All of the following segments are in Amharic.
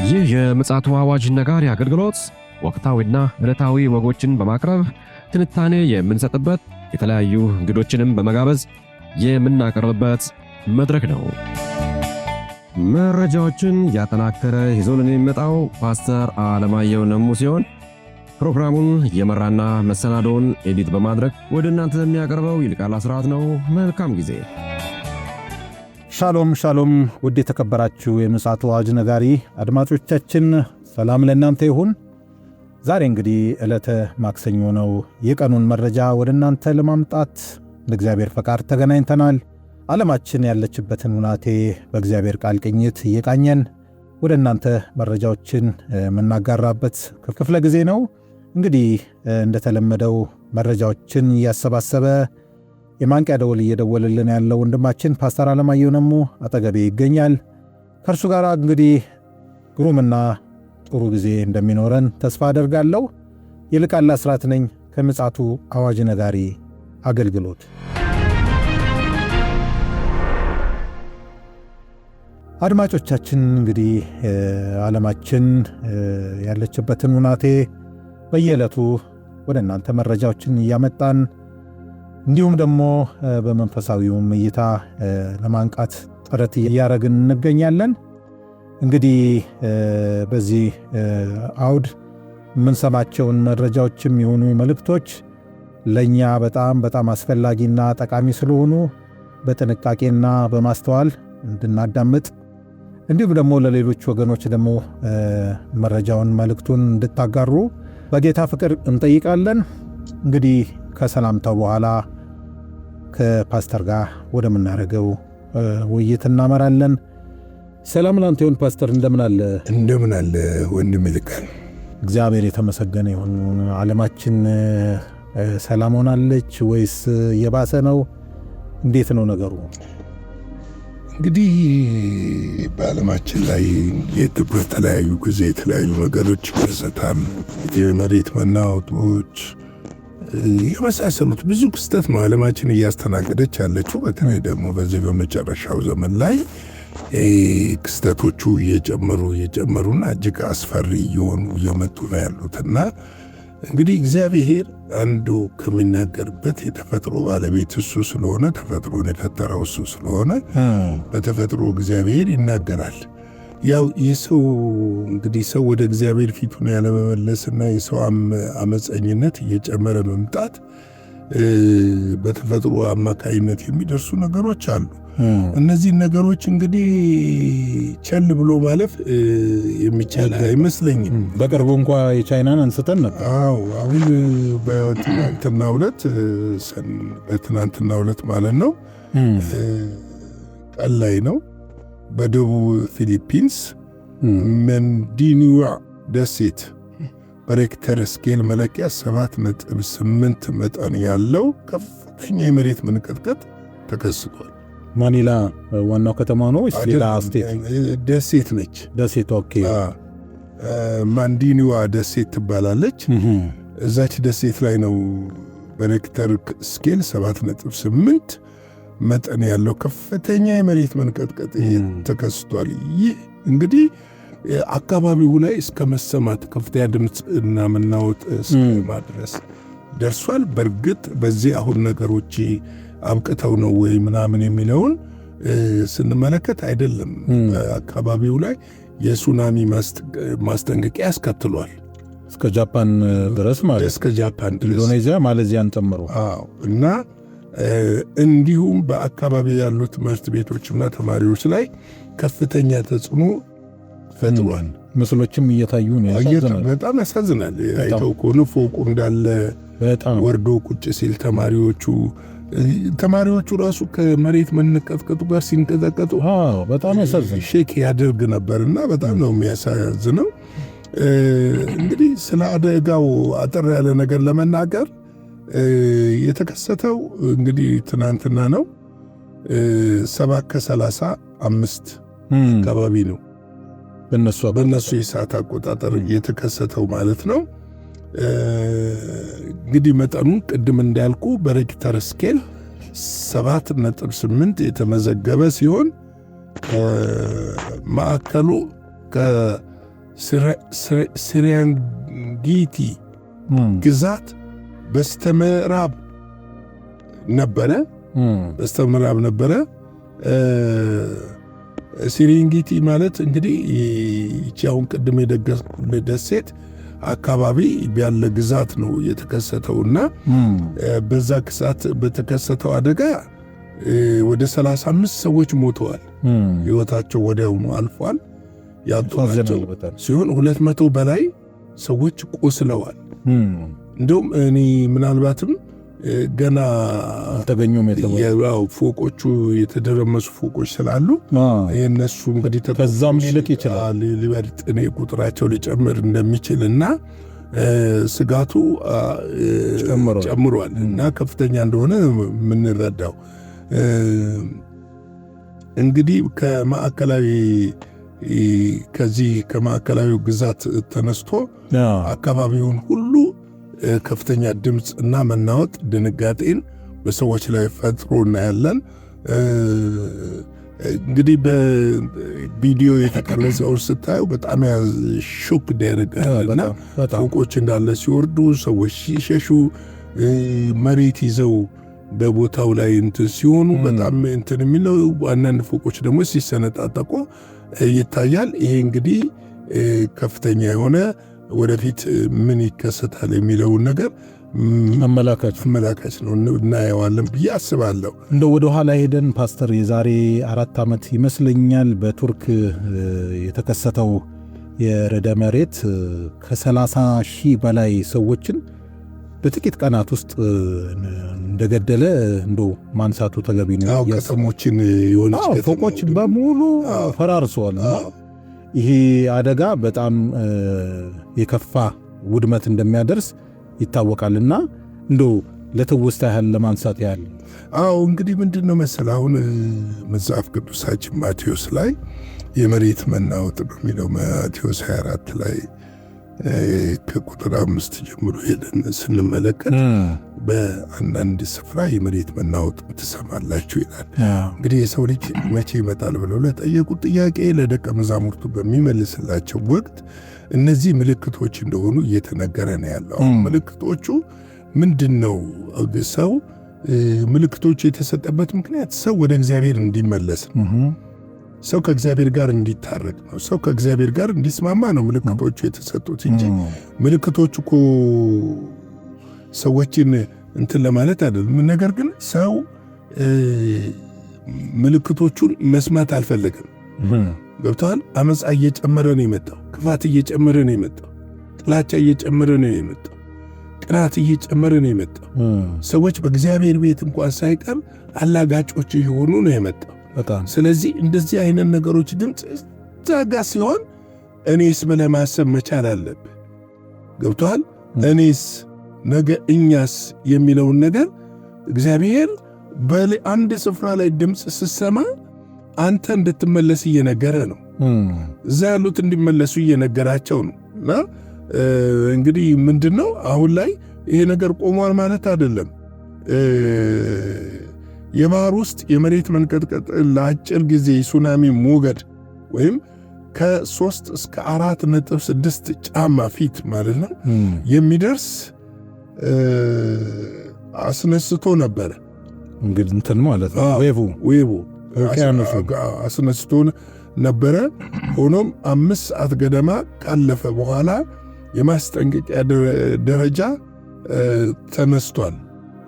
ይህ የምፅዓቱ አዋጅ ነጋሪ አገልግሎት ወቅታዊና ዕለታዊ ወጎችን በማቅረብ ትንታኔ የምንሰጥበት የተለያዩ እንግዶችንም በመጋበዝ የምናቀርብበት መድረክ ነው። መረጃዎችን ያጠናከረ ይዞልን የሚመጣው ፓስተር አለማየሁ ነሙ ሲሆን ፕሮግራሙን የመራና መሰናዶውን ኤዲት በማድረግ ወደ እናንተ የሚያቀርበው ይልቃል አስራት ነው። መልካም ጊዜ። ሻሎም ሻሎም፣ ውድ የተከበራችሁ የምፅዓቱ አዋጅ ነጋሪ አድማጮቻችን ሰላም ለእናንተ ይሁን። ዛሬ እንግዲህ ዕለተ ማክሰኞ ነው። የቀኑን መረጃ ወደ እናንተ ለማምጣት ለእግዚአብሔር ፈቃድ ተገናኝተናል። ዓለማችን ያለችበትን ሁናቴ በእግዚአብሔር ቃል ቅኝት እየቃኘን ወደ እናንተ መረጃዎችን የምናጋራበት ክፍለ ጊዜ ነው። እንግዲህ እንደተለመደው መረጃዎችን እያሰባሰበ የማንቂያ ደወል እየደወለልን ያለው ወንድማችን ፓስተር አለማየሁ ነሙ አጠገቤ ይገኛል። ከእርሱ ጋር እንግዲህ ግሩምና ጥሩ ጊዜ እንደሚኖረን ተስፋ አደርጋለሁ። ይልቃል አስራት ነኝ ከምፅዓቱ አዋጅ ነጋሪ አገልግሎት። አድማጮቻችን እንግዲህ ዓለማችን ያለችበትን ሁናቴ በየዕለቱ ወደ እናንተ መረጃዎችን እያመጣን እንዲሁም ደግሞ በመንፈሳዊውም እይታ ለማንቃት ጥረት እያደረግን እንገኛለን። እንግዲህ በዚህ አውድ የምንሰማቸውን መረጃዎችም የሆኑ መልእክቶች ለእኛ በጣም አስፈላጊና ጠቃሚ ስለሆኑ በጥንቃቄና በማስተዋል እንድናዳምጥ እንዲሁም ደግሞ ለሌሎች ወገኖች ደግሞ መረጃውን መልእክቱን እንድታጋሩ በጌታ ፍቅር እንጠይቃለን። እንግዲህ ከሰላምታው በኋላ ከፓስተር ጋር ወደምናደርገው ውይይት እናመራለን። ሰላም ላንተ ይሁን ፓስተር፣ እንደምን አለ? እንደምን አለ ወንድም ይልቃል። እግዚአብሔር የተመሰገነ ይሁን። ዓለማችን ሰላም ሆናለች ወይስ የባሰ ነው? እንዴት ነው ነገሩ? እንግዲህ በዓለማችን ላይ በተለያዩ ጊዜ የተለያዩ ነገሮች ይከሰታል። የመሬት መናወጦች የመሳሰሉት ብዙ ክስተት ነው ዓለማችን እያስተናገደች ያለችው። በተለይ ደግሞ በዚህ በመጨረሻው ዘመን ላይ ክስተቶቹ እየጨመሩና እጅግ አስፈሪ እየመጡ ነው ያሉትና እንግዲህ እግዚአብሔር አንዱ ከሚናገርበት የተፈጥሮ ባለቤት እሱ ስለሆነ ተፈጥሮን የፈጠረው እሱ ስለሆነ በተፈጥሮ እግዚአብሔር ይናገራል። ያው የሰው እንግዲህ ሰው ወደ እግዚአብሔር ፊቱን ያለመመለስና የሰው አመፀኝነት እየጨመረ መምጣት በተፈጥሮ አማካይነት የሚደርሱ ነገሮች አሉ። እነዚህ ነገሮች እንግዲህ ቸል ብሎ ማለፍ የሚቻል አይመስለኝም። በቅርቡ እንኳ የቻይናን አንስተን ነበር። አዎ፣ አሁን በትናንትናው ዕለት ማለት ነው ቀን ላይ ነው በደቡብ ፊሊፒንስ መንዲኒዋ ደሴት በሬክተር ስኬል መለኪያ 7.8 መጠን ያለው ከፍተኛ የመሬት መንቀጥቀጥ ተከስቷል። ማኒላ ዋናው ከተማ ነው ወይስ ሌላ ስቴት? ደሴት ነች። ደሴት ኦኬ። ማንዲኒዋ ደሴት ትባላለች። እዛች ደሴት ላይ ነው በሬክተር ስኬል 7.8 መጠን ያለው ከፍተኛ የመሬት መንቀጥቀጥ ተከስቷል። ይህ እንግዲህ አካባቢው ላይ እስከ መሰማት ከፍተኛ ድምፅ እና መናወጥ እስከ ማድረስ ደርሷል። በእርግጥ በዚህ አሁን ነገሮች አብቅተው ነው ወይ ምናምን የሚለውን ስንመለከት አይደለም። አካባቢው ላይ የሱናሚ ማስጠንቀቂያ ያስከትሏል። እስከ ጃፓን ድረስ ማለት እስከ ጃፓን ድረስ ኢንዶኔዥያ፣ ማሌዚያን ጨምሮ። እና እንዲሁም በአካባቢ ያሉ ትምህርት ቤቶችና ተማሪዎች ላይ ከፍተኛ ተጽዕኖ ፈጥሯል። ምስሎችም እየታዩ ነው። በጣም ያሳዝናል። አይተው ከሆነ ፎቁ እንዳለ ወርዶ ቁጭ ሲል ተማሪዎቹ ራሱ ከመሬት መንቀጥቀጡ ጋር ሲንቀጠቀጡ በጣም ያሳዝናል። ሼክ ያደርግ ነበርና በጣም ነው የሚያሳዝነው። እንግዲህ ስለ አደጋው አጠር ያለ ነገር ለመናገር የተከሰተው እንግዲህ ትናንትና ነው 7:35 አካባቢ ነው በእነሱ የሰዓት አቆጣጠር የተከሰተው ማለት ነው። እንግዲህ መጠኑ ቅድም እንዳልኩ በሬክተር ስኬል 7.8 የተመዘገበ ሲሆን ማዕከሉ ስሪንጌቲ ግዛት በስተምዕራብ ነበረ። ሲሪንጌቲ ማለት እንግዲህ ይቺ አሁን ቅድም የደገስኩት ደሴት አካባቢ ያለ ግዛት ነው የተከሰተውና በዛ ግዛት በተከሰተው አደጋ ወደ 35 ሰዎች ሞተዋል። ሕይወታቸው ወዲያውኑ አልፏል። ያጡናቸው ሲሆን 200 በላይ ሰዎች ቆስለዋል። እንደውም እኔ ምናልባትም ገና አልተገኙም የተባለው ፎቆቹ የተደረመሱ ፎቆች ስላሉ የነሱ እንግዲህ ከዛም ሊልክ ይችላል ሊበልጥ እኔ ቁጥራቸው ሊጨምር እንደሚችልና ስጋቱ ጨምሯል እና ከፍተኛ እንደሆነ የምንረዳው እንግዲህ ከማዕከላዊ ግዛት ተነስቶ አካባቢውን ሁሉ ከፍተኛ ድምፅ እና መናወጥ ድንጋጤን በሰዎች ላይ ፈጥሮ እናያለን። እንግዲህ በቪዲዮ የተቀረጸውን ስታዩ በጣም ሾክ ያደርጋልና ፎቆች እንዳለ ሲወርዱ፣ ሰዎች ሲሸሹ፣ መሬት ይዘው በቦታው ላይ እንትን ሲሆኑ በጣም እንትን የሚለው አንዳንድ ፎቆች ደግሞ ሲሰነጣጠቁ ይታያል። ይሄ እንግዲህ ከፍተኛ የሆነ ወደፊት ምን ይከሰታል የሚለውን ነገር አመላካች ነው እናየዋለን ብዬ አስባለሁ። እንደ ወደ ኋላ ሄደን ፓስተር የዛሬ 4 ዓመት ይመስለኛል በቱርክ የተከሰተው የርዕደ መሬት ከ30 ሺህ በላይ ሰዎችን በጥቂት ቀናት ውስጥ እንደገደለ እንደው ማንሳቱ ተገቢ ነው። ከተሞችን ፎቆች በሙሉ ፈራርሰዋል። ይሄ አደጋ በጣም የከፋ ውድመት እንደሚያደርስ ይታወቃልና እንደው ለትውስታ ያህል ለማንሳት ያህል እንግዲህ ምንድነው መሰል አሁን መጽሐፍ ቅዱሳችን ማቴዎስ ላይ የመሬት መናወጥ ነው የሚለው ማቴዎስ 24 ላይ ከቁጥር 5 ጀምሮ ሄደን ስንመለከት በአንዳንድ ስፍራ የመሬት መናወጥ ትሰማላችሁ ይላል። እንግዲህ የሰው ልጅ መቼ ይመጣል ብለው ለጠየቁት ጥያቄ ለደቀ መዛሙርቱ በሚመልስላቸው ወቅት እነዚህ ምልክቶች እንደሆኑ እየተነገረ ነው ያለው። ምልክቶቹ ምንድን ነው? ሰው ምልክቶቹ የተሰጠበት ምክንያት ሰው ወደ እግዚአብሔር እንዲመለስ ነው። ሰው ከእግዚአብሔር ጋር እንዲታረቅ ነው። ሰው ከእግዚአብሔር ጋር እንዲስማማ ነው ምልክቶቹ የተሰጡት እንጂ ምልክቶቹ እኮ ሰዎችን እንትን ለማለት አይደለም። ነገር ግን ሰው ምልክቶቹን መስማት አልፈለገም። ገብተዋል። አመፃ እየጨመረ ነው የመጣው። ክፋት እየጨመረ ነው የመጣው። ጥላቻ እየጨመረ ነው የመጣው። ቅናት እየጨመረ ነው የመጣው። ሰዎች በእግዚአብሔር ቤት እንኳን ሳይቀር አላጋጮች የሆኑ ነው የመጣው። ስለዚህ እንደዚህ አይነት ነገሮች ድምፅ ዛጋ ሲሆን እኔስ ብለህ ማሰብ መቻል አለብህ። ገብቶሃል? እኔስ ነገ እኛስ የሚለውን ነገር እግዚአብሔር በአንድ ስፍራ ላይ ድምፅ ስሰማ አንተ እንድትመለስ እየነገረ ነው። እዛ ያሉት እንዲመለሱ እየነገራቸው ነው። እና እንግዲህ ምንድነው አሁን ላይ ይሄ ነገር ቆሟል ማለት አይደለም። የባህር ውስጥ የመሬት መንቀጥቀጥ ለአጭር ጊዜ ሱናሚ ሞገድ ወይም ከ3 እስከ 4.6 ጫማ ፊት ማለት ነው የሚደርስ አስነስቶ ነበረ። እንግዲህ እንትን ማለት ነው ዌቡ አስነስቶ ነበረ። ሆኖም 5 ሰዓት ገደማ ካለፈ በኋላ የማስጠንቀቂያ ደረጃ ተነስቷል።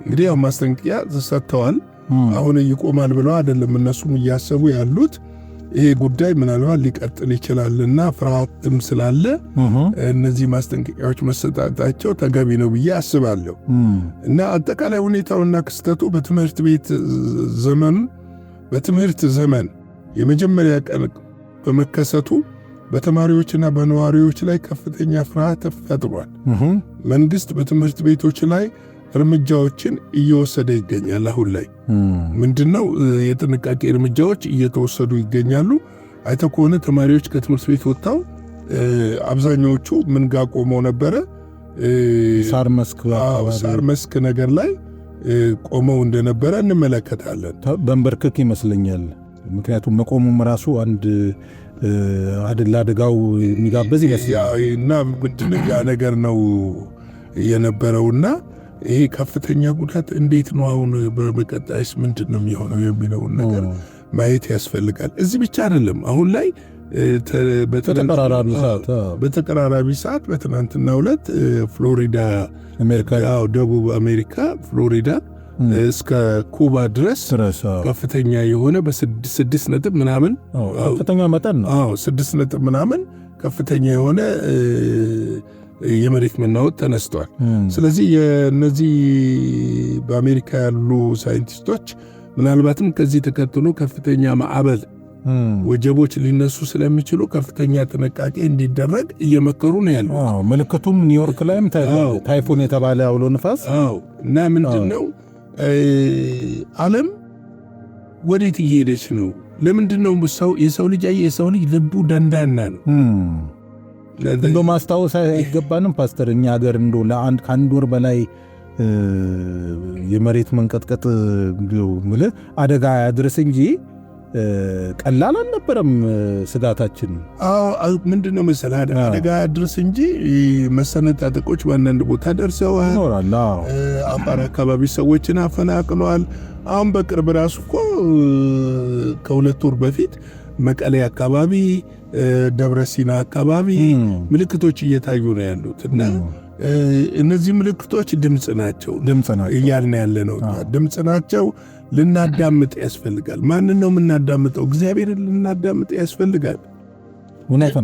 እንግዲህ ያው ማስጠንቀቂያ ተሰጥተዋል። አሁን ይቆማል ብለው አይደለም እነሱም እያሰቡ ያሉት። ይሄ ጉዳይ ምናልባት ሊቀጥል ይችላልና ፍርሃትም ስላለ እነዚህ ማስጠንቀቂያዎች መሰጣታቸው ተገቢ ነው ብዬ አስባለሁ። እና አጠቃላይ ሁኔታውና ክስተቱ በትምህርት ዘመን የመጀመሪያ ቀን በመከሰቱ በተማሪዎችና በነዋሪዎች ላይ ከፍተኛ ፍርሃት ፈጥሯል። መንግስት በትምህርት ቤቶች ላይ እርምጃዎችን እየወሰደ ይገኛል። አሁን ላይ ምንድነው የጥንቃቄ እርምጃዎች እየተወሰዱ ይገኛሉ። አይተህ ከሆነ ተማሪዎች ከትምህርት ቤት ወጥተው አብዛኛዎቹ ምን ጋር ቆመው ነበረ? ሳር መስክ ነገር ላይ ቆመው እንደነበረ እንመለከታለን። በንበርክክ ይመስለኛል። ምክንያቱም መቆሙም ራሱ አንድ ለአደጋው የሚጋበዝ ይመስላል። እና ምንድነው ያ ነገር ነው የነበረውና ይሄ ከፍተኛ ጉዳት እንዴት ነው አሁን በቀጣይስ ምንድን ነው የሚሆነው የሚለውን ነገር ማየት ያስፈልጋል። እዚህ ብቻ አይደለም አሁን ላይ በተቀራራቢ ሰዓት በትናንትናው ዕለት ፍሎሪዳ ደቡብ አሜሪካ ፍሎሪዳ እስከ ኩባ ድረስ ከፍተኛ የሆነ በ6 ነጥብ ምናምን ከፍተኛ መጠን ነው 6 ነጥብ ምናምን ከፍተኛ የሆነ የመሬት መናወጥ ተነስቷል። ስለዚህ የነዚህ በአሜሪካ ያሉ ሳይንቲስቶች ምናልባትም ከዚህ ተከትሎ ከፍተኛ ማዕበል ወጀቦች ሊነሱ ስለሚችሉ ከፍተኛ ጥንቃቄ እንዲደረግ እየመከሩ ነው ያሉ። ምልክቱም ኒውዮርክ ላይም ታይፎን የተባለ አውሎ ንፋስ እና ምንድነው ዓለም ወዴት እየሄደች ነው? ለምንድነው የሰው ልጅ ልቡ ደንዳና ነው። እንደው ማስታወስ አይገባንም ፓስተር፣ እኛ ሀገር እንደው ከአንድ ወር በላይ የመሬት መንቀጥቀጥ ምልህ አደጋ ያድርስ እንጂ ቀላል አልነበረም ስጋታችን። ምንድነው መሰለህ አደጋ ያድርስ እንጂ መሰነጣጠቆች በአንዳንድ ቦታ ደርሰዋል። አፋር አካባቢ ሰዎችን አፈናቅለዋል። አሁን በቅርብ ራሱ እኮ ከ2 ወር በፊት መቀሌ አካባቢ፣ ደብረ ሲና አካባቢ ምልክቶች እየታዩ ነው ያሉት እና እነዚህ ምልክቶች ድምፅ ናቸው እያልን ያለ ነው። ድምፅ ናቸው። ልናዳምጥ ያስፈልጋል። ማንን ነው የምናዳምጠው? እግዚአብሔርን ልናዳምጥ ያስፈልጋል።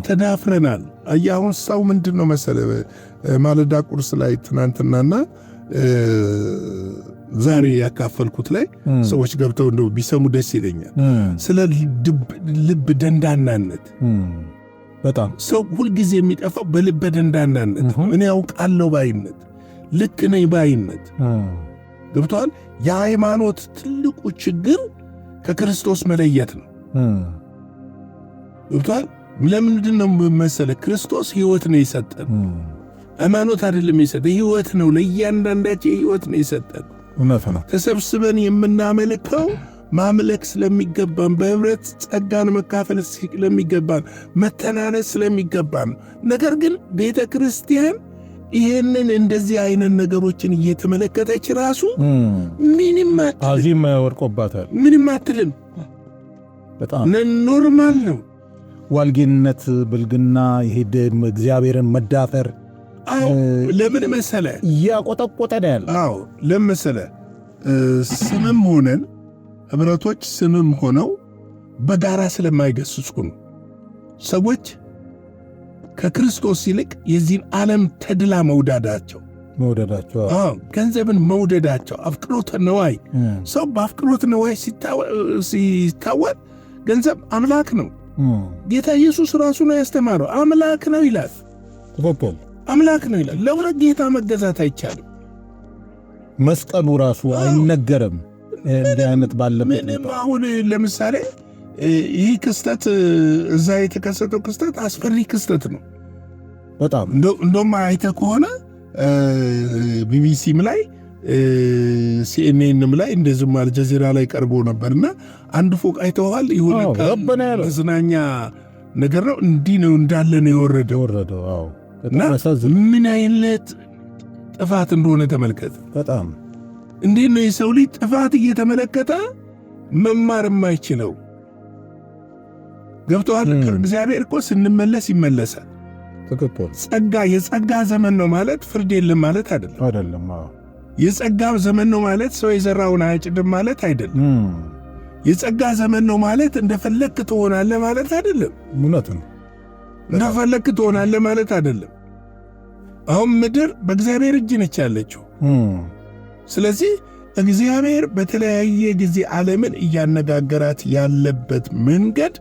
ተዳፍረናል። አሁን ሰው ምንድን ነው መሰለህ ማለዳ ቁርስ ላይ ትናንትናና ዛሬ ያካፈልኩት ላይ ሰዎች ገብተው እንደው ቢሰሙ ደስ ይለኛል። ስለ ልብ ደንዳናነት በጣም ሰው ሁልጊዜ የሚጠፋው በልበ ደንዳናነት፣ እኔ ያውቃለሁ ባይነት፣ ልክ ነኝ ባይነት ገብቷል። የሃይማኖት ትልቁ ችግር ከክርስቶስ መለየት ነው። ገብቷል። ለምንድን ነው መሰለህ? ክርስቶስ ሕይወት ነው የሰጠን፣ ሃይማኖት አይደለም የሰጠን፣ ሕይወት ነው። ለእያንዳንዳችን ሕይወት ነው የሰጠን። ተሰብስበን የምናመልከው ማምለክ ስለሚገባን፣ በህብረት ጸጋን መካፈል ስለሚገባን፣ መተናነስ ስለሚገባን። ነገር ግን ቤተ ክርስቲያን ይህንን እንደዚህ አይነት ነገሮችን እየተመለከተች ራሱ ምንም አዚም ወርቆባታል። ምንም አትልም። በጣም ኖርማል ነው። ዋልጌነት፣ ብልግና፣ ይሄድ እግዚአብሔርን መዳፈር ለምን መሰለ እያቆጠቆጠ ነው ያለ። ለምን መሰለ ስምም ሆነን ህብረቶች ስምም ሆነው በጋራ ስለማይገስጹ ነው። ሰዎች ከክርስቶስ ይልቅ የዚህን ዓለም ተድላ መውደዳቸው፣ ገንዘብን መውደዳቸው፣ አፍቅሮተ ነዋይ። ሰው በአፍቅሮተ ነዋይ ሲታወር ገንዘብ አምላክ ነው። ጌታ ኢየሱስ ራሱ ነው ያስተማረው። አምላክ ነው ይላል። አምላክ ነው ይላል። ለሁለት ጌታ መገዛት አይቻልም። መስቀሉ ራሱ አይነገርም። እንዲህ አይነት ባለበት ምንም አሁን ለምሳሌ ይህ ክስተት እዛ የተከሰተው ክስተት አስፈሪ ክስተት ነው በጣም። እንደውም አይተህ ከሆነ ቢቢሲም ላይ ሲኤንኤንም ላይ እንደዚሁም አልጀዚራ ላይ ቀርቦ ነበርና አንድ ፎቅ አይተዋል። ይሁን መዝናኛ ነገር ነው። እንዲህ ነው እንዳለ ነው የወረደው። እና ምን አይነት ጥፋት እንደሆነ ተመልከት። በጣም እንዴት ነው የሰው ልጅ ጥፋት እየተመለከተ መማር የማይችለው? ገብቶሃል? እግዚአብሔር እኮ ስንመለስ ይመለሳል። የጸጋ ዘመን ነው ማለት ፍርድ የለም ማለት አይደለም። የጸጋ ዘመን ነው ማለት ሰው የዘራውን አያጭድም ማለት አይደለም። የጸጋ ዘመን ነው ማለት እንደፈለክ ትሆናለህ ማለት አይደለም። እውነት ነው። እንደፈለክ ትሆናለህ ማለት አይደለም። አሁን ምድር በእግዚአብሔር እጅ ነች ያለችው። ስለዚህ እግዚአብሔር በተለያየ ጊዜ ዓለምን እያነጋገራት ያለበት መንገድ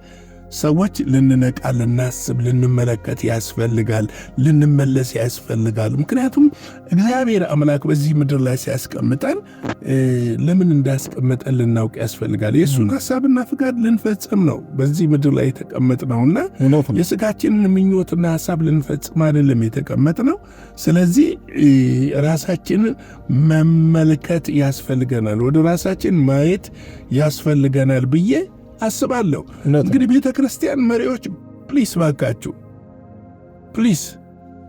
ሰዎች ልንነቃ፣ ልናስብ፣ ልንመለከት ያስፈልጋል። ልንመለስ ያስፈልጋል። ምክንያቱም እግዚአብሔር አምላክ በዚህ ምድር ላይ ሲያስቀምጠን ለምን እንዳስቀመጠን ልናውቅ ያስፈልጋል። የእሱን ሐሳብና ፍቃድ ልንፈጽም ነው በዚህ ምድር ላይ የተቀመጥነውና የሥጋችንን ምኞትና ሐሳብ ልንፈጽም አይደለም የተቀመጥነው። ስለዚህ ራሳችንን መመልከት ያስፈልገናል። ወደ ራሳችን ማየት ያስፈልገናል ብዬ አስባለሁ። እንግዲህ ቤተ ክርስቲያን መሪዎች ፕሊስ ባካችሁ ፕሊስ፣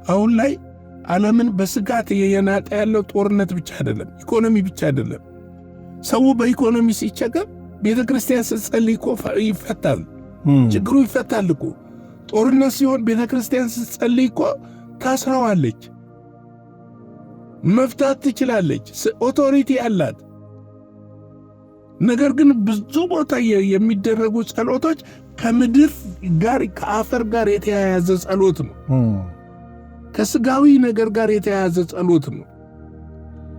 አሁን ላይ ዓለምን በስጋት የናጠ ያለው ጦርነት ብቻ አይደለም፣ ኢኮኖሚ ብቻ አይደለም። ሰው በኢኮኖሚ ሲቸገር ቤተ ክርስቲያን ስትጸልይ እኮ ይፈታል፣ ችግሩ ይፈታል እኮ። ጦርነት ሲሆን ቤተ ክርስቲያን ስትጸልይ እኮ ታስረዋለች፣ መፍታት ትችላለች፣ ኦቶሪቲ አላት። ነገር ግን ብዙ ቦታ የሚደረጉ ጸሎቶች ከምድር ጋር ከአፈር ጋር የተያያዘ ጸሎት ነው። ከስጋዊ ነገር ጋር የተያያዘ ጸሎት ነው።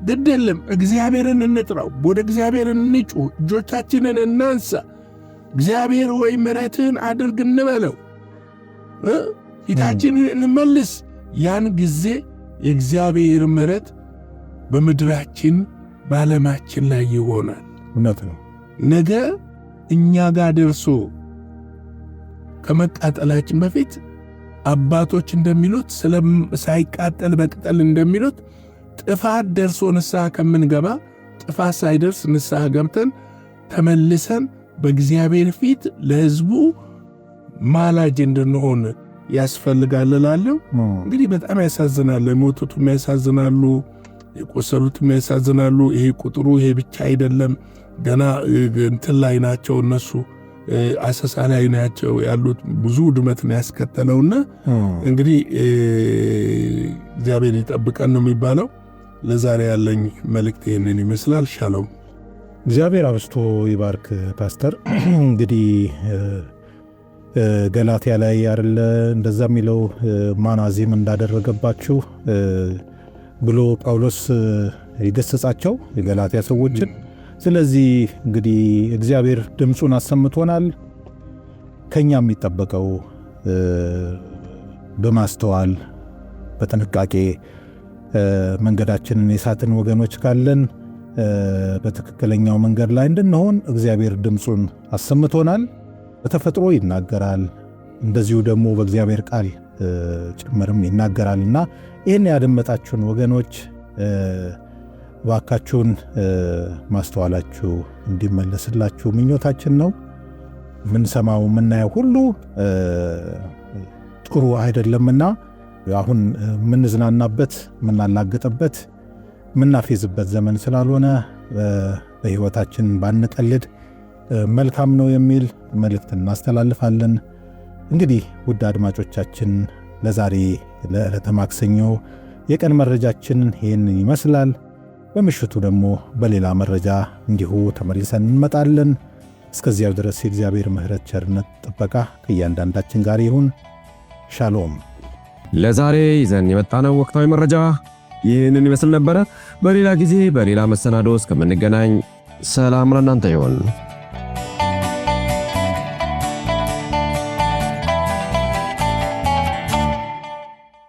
ግድ የለም እግዚአብሔርን እንጥራው፣ ወደ እግዚአብሔር እንጩህ፣ እጆቻችንን እናንሳ። እግዚአብሔር ወይ ምሕረትህን አድርግ እንበለው፣ ፊታችንን እንመልስ። ያን ጊዜ የእግዚአብሔር ምሕረት በምድራችን በዓለማችን ላይ ይሆናል። እውነት ነው። ነገ እኛ ጋር ደርሶ ከመቃጠላችን በፊት አባቶች እንደሚሉት ሳይቃጠል በቅጠል እንደሚሉት ጥፋት ደርሶ ንስሐ ከምንገባ ጥፋት ሳይደርስ ንስሐ ገብተን ተመልሰን በእግዚአብሔር ፊት ለሕዝቡ ማላጅ እንድንሆን ያስፈልጋል እላለሁ። እንግዲህ በጣም ያሳዝናል። የሞቱትም ያሳዝናሉ፣ የቆሰሉትም ያሳዝናሉ። ይሄ ቁጥሩ ይሄ ብቻ አይደለም። ገና እንትን ላይ ናቸው እነሱ አሰሳ ላይ ናቸው ያሉት። ብዙ ውድመትን ያስከተለውና እንግዲህ እግዚአብሔር ይጠብቀን ነው የሚባለው። ለዛሬ ያለኝ መልእክት ይህንን ይመስላል። ሻሎም። እግዚአብሔር አብስቶ ይባርክ ፓስተር። እንግዲህ ገላትያ ላይ አይደለ እንደዛ የሚለው ማናዚም እንዳደረገባችሁ ብሎ ጳውሎስ ይገሰጻቸው የገላትያ ሰዎችን። ስለዚህ እንግዲህ እግዚአብሔር ድምፁን አሰምቶናል። ከኛ የሚጠበቀው በማስተዋል በጥንቃቄ መንገዳችንን የሳትን ወገኖች ካለን በትክክለኛው መንገድ ላይ እንድንሆን እግዚአብሔር ድምፁን አሰምቶናል። በተፈጥሮ ይናገራል፣ እንደዚሁ ደግሞ በእግዚአብሔር ቃል ጭምርም ይናገራልና ይህን ያደመጣችሁን ወገኖች ባካችሁን ማስተዋላችሁ እንዲመለስላችሁ ምኞታችን ነው። ምንሰማው ምናየው ሁሉ ጥሩ አይደለምና አሁን ምንዝናናበት ምናላግጥበት ምናፌዝበት ዘመን ስላልሆነ በሕይወታችን ባንቀልድ መልካም ነው የሚል መልእክት እናስተላልፋለን። እንግዲህ ውድ አድማጮቻችን ለዛሬ ለዕለተ ማክሰኞ የቀን መረጃችን ይህን ይመስላል። በምሽቱ ደግሞ በሌላ መረጃ እንዲሁ ተመልሰን እንመጣለን። እስከዚያው ድረስ የእግዚአብሔር ምሕረት፣ ቸርነት፣ ጥበቃ ከእያንዳንዳችን ጋር ይሁን። ሻሎም። ለዛሬ ይዘን የመጣነው ወቅታዊ መረጃ ይህንን ይመስል ነበረ። በሌላ ጊዜ በሌላ መሰናዶ እስከምንገናኝ ሰላም ለእናንተ ይሁን።